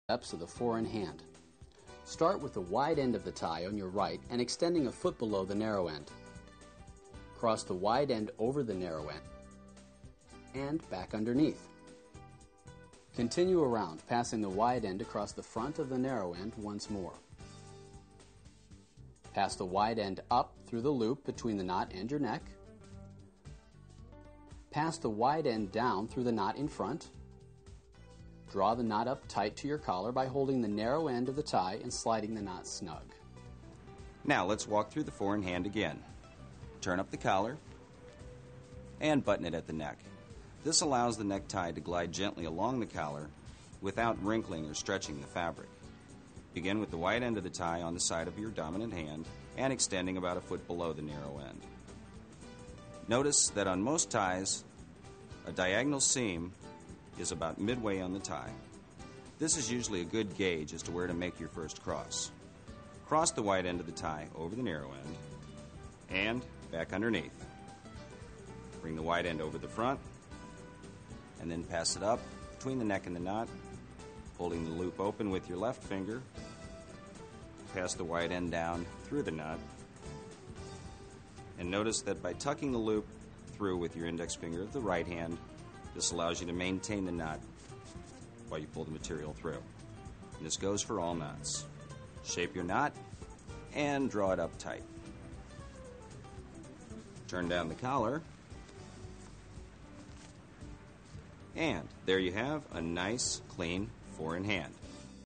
Steps of the four-in-hand. Start with the wide end of the tie on your right and extending a foot below the narrow end. Cross the wide end over the narrow end and back underneath. Continue around, passing the wide end across the front of the narrow end once more. Pass the wide end up through the loop between the knot and your neck. Pass the wide end down through the knot in front. Draw the knot up tight to your collar by holding the narrow end of the tie and sliding the knot snug. Now let's walk through the four-in-hand again. Turn up the collar and button it at the neck. This allows the necktie to glide gently along the collar without wrinkling or stretching the fabric. Begin with the wide end of the tie on the side of your dominant hand and extending about a foot below the narrow end. Notice that on most ties, a diagonal seam is about midway on the tie. This is usually a good gauge as to where to make your first cross. Cross the wide end of the tie over the narrow end and back underneath. Bring the wide end over the front and then pass it up between the neck and the knot, holding the loop open with your left finger. Pass the wide end down through the knot. And notice that by tucking the loop through with your index finger of the right hand, this allows you to maintain the knot while you pull the material through. And this goes for all knots. Shape your knot and draw it up tight. Turn down the collar. And there you have a nice, clean four-in-hand.